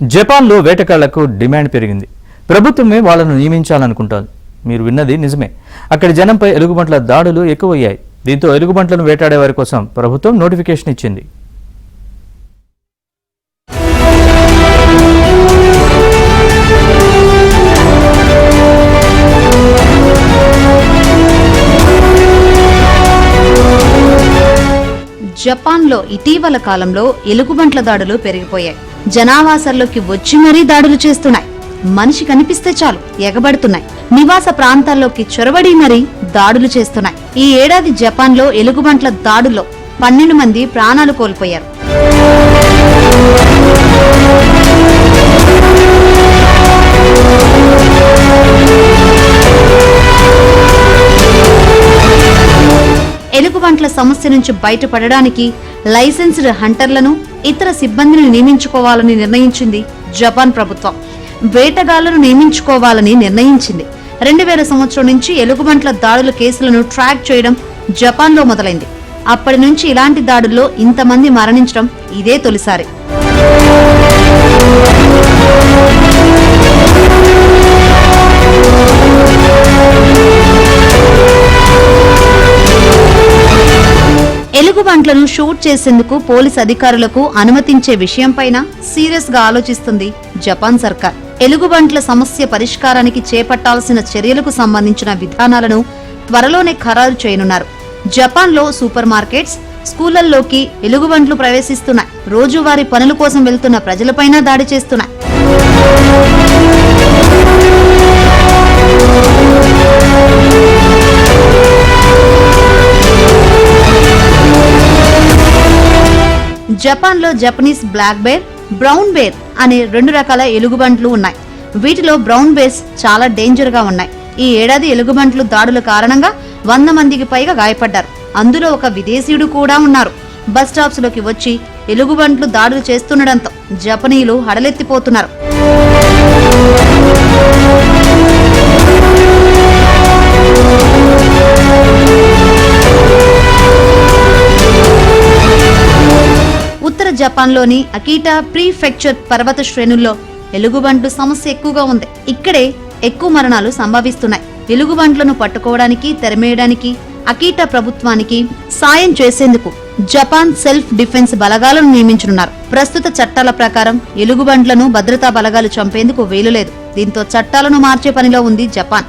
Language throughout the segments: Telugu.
జపాన్లో వేటగాళ్లకు డిమాండ్ పెరిగింది. ప్రభుత్వమే వాళ్లను నియమించాలనుకుంటోంది. మీరు విన్నది నిజమే. అక్కడి జనంపై ఎలుగుబంట్ల దాడులు ఎక్కువయ్యాయి. దీంతో ఎలుగుబంట్లను వేటాడే వారి కోసం ప్రభుత్వం నోటిఫికేషన్ ఇచ్చింది. జపాన్లో ఇటీవల కాలంలో ఎలుగుబంట్ల దాడులు పెరిగిపోయాయి. జనావాసాల్లోకి వచ్చి మరీ దాడులు చేస్తున్నాయి. మనిషి కనిపిస్తే చాలు ఎగబడుతున్నాయి. నివాస ప్రాంతాల్లోకి చొరబడి మరీ దాడులు చేస్తున్నాయి. ఈ ఏడాది జపాన్లో ఎలుగుబంట్ల దాడుల్లో 12 మంది ప్రాణాలు కోల్పోయారు. ఎలుగుబంట్ల సమస్య నుంచి బయటపడడానికి లైసెన్స్డ్ హంటర్లను, ఇతర సిబ్బందిని నియమించుకోవాలని నిర్ణయించింది జపాన్ ప్రభుత్వం. వేటగాళ్లను నియమించుకోవాలని నిర్ణయించింది. 2000 సంవత్సరం నుంచి ఎలుగుబంట్ల దాడుల కేసులను ట్రాక్ చేయడం జపాన్లో మొదలైంది. అప్పటి నుంచి ఇలాంటి దాడుల్లో ఇంతమంది మరణించడం ఇదే తొలిసారి. ఎలుగుబంట్లను షూట్ చేసేందుకు పోలీస్ అధికారులకు అనుమతించే విషయంపైన సీరియస్ గా ఆలోచిస్తుంది జపాన్ సర్కార్. ఎలుగుబంట్ల సమస్య పరిష్కారానికి చేపట్టాల్సిన చర్యలకు సంబంధించిన విధానాలను త్వరలోనే ఖరారు చేయనున్నారు. జపాన్లో సూపర్ మార్కెట్స్, స్కూళ్లలోకి ఎలుగుబంట్లు ప్రవేశిస్తున్నాయి. రోజువారీ పనుల కోసం వెళ్తున్న ప్రజలపైన దాడి చేస్తున్నాయి. జపాన్లో Japanese black bear, brown bear అనే 2 రకాల ఎలుగుబంట్లు ఉన్నాయి. వీటిలో బ్రౌన్ బేర్స్ చాలా డేంజర్ గా ఉన్నాయి. ఈ ఏడాది ఎలుగుబంట్లు దాడుల కారణంగా 100 మందికి పైగా గాయపడ్డారు. అందులో ఒక విదేశీయుడు కూడా ఉన్నారు. బస్ స్టాప్స్ లోకి వచ్చి ఎలుగుబంట్లు దాడులు చేస్తుండటంతో జపనీయులు హడలెత్తిపోతున్నారు. ఉత్తర జపాన్లోని అకీటా ప్రీఫెక్చర్ పర్వత శ్రేణుల్లో ఎలుగుబంట్లు సమస్య ఎక్కువగా ఉంది. ఇక్కడే ఎక్కువ మరణాలు సంభవిస్తున్నాయి. ఎలుగుబంట్లను పట్టుకోవడానికి, తెరమేయడానికి అకీటా ప్రభుత్వానికి సాయం చేసేందుకు జపాన్ సెల్ఫ్ డిఫెన్స్ బలగాలను నియమించనున్నారు. ప్రస్తుత చట్టాల ప్రకారం ఎలుగుబంట్లను భద్రతా బలగాలు చంపేందుకు వీలు లేదు. దీంతో చట్టాలను మార్చే పనిలో ఉంది జపాన్.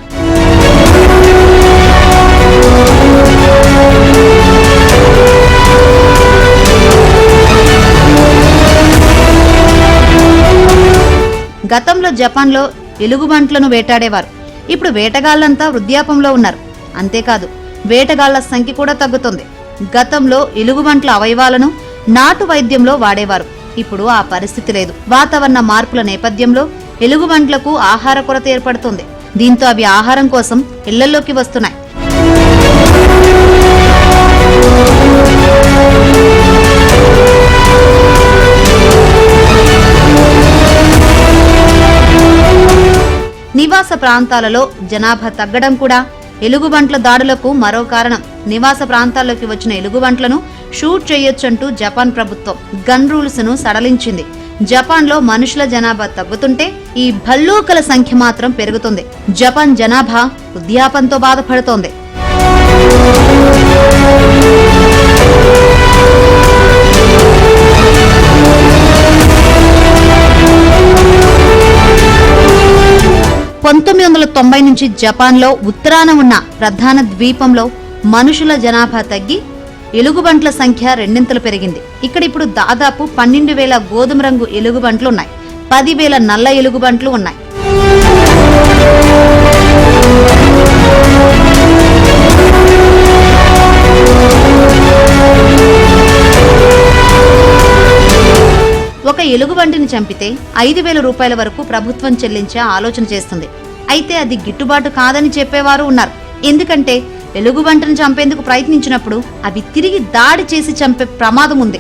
గతంలో జపాన్లో ఎలుగుబంట్లను వేటాడేవారు. ఇప్పుడు వేటగాళ్లంతా వృద్ధాపంలో ఉన్నారు. అంతేకాదు, వేటగాళ్ల సంఖ్య కూడా తగ్గుతుంది. గతంలో ఎలుగుబంట్ల అవయవాలను నాటు వైద్యంలో వాడేవారు. ఇప్పుడు ఆ పరిస్థితి లేదు. వాతావరణ మార్పుల నేపథ్యంలో ఎలుగుబంట్లకు ఆహార కొరత ఏర్పడుతుంది. దీంతో అవి ఆహారం కోసం ఇళ్లలోకి వస్తున్నాయి. నివాస ప్రాంతాలలో జనాభా తగ్గడం కూడా ఎలుగుబంట్ల దాడులకు మరో కారణం. నివాస ప్రాంతాల్లోకి వచ్చిన ఎలుగుబంట్లను షూట్ చేయొచ్చంటూ జపాన్ ప్రభుత్వం గన్ రూల్స్ ను సడలించింది. జపాన్లో మనుషుల జనాభా తగ్గుతుంటే ఈ భల్లూకల సంఖ్య మాత్రం పెరుగుతుంది. జపాన్ జనాభా వృద్ధాపంతో బాధపడుతోంది. నుంచి జపాన్లో ఉత్తరాన ఉన్న ప్రధాన ద్వీపంలో మనుషుల జనాభా తగ్గి ఎలుగుబంట్ల సంఖ్య రెండింతలు పెరిగింది. ఇక్కడ ఇప్పుడు దాదాపు 12,000 గోధుమ రంగు ఎలుగుబంట్లు ఉన్నాయి. 10,000 నల్ల ఎలుగుబంట్లు ఉన్నాయి. ఒక ఎలుగుబంటిని చంపితే 5,000 రూపాయల వరకు ప్రభుత్వం చెల్లించే ఆలోచన చేస్తుంది. అయితే అది గిట్టుబాటు కాదని చెప్పేవారు ఉన్నారు. ఎందుకంటే ఎలుగుబంటిని చంపేందుకు ప్రయత్నించినప్పుడు అవి తిరిగి దాడి చేసి చంపే ప్రమాదం ఉంది.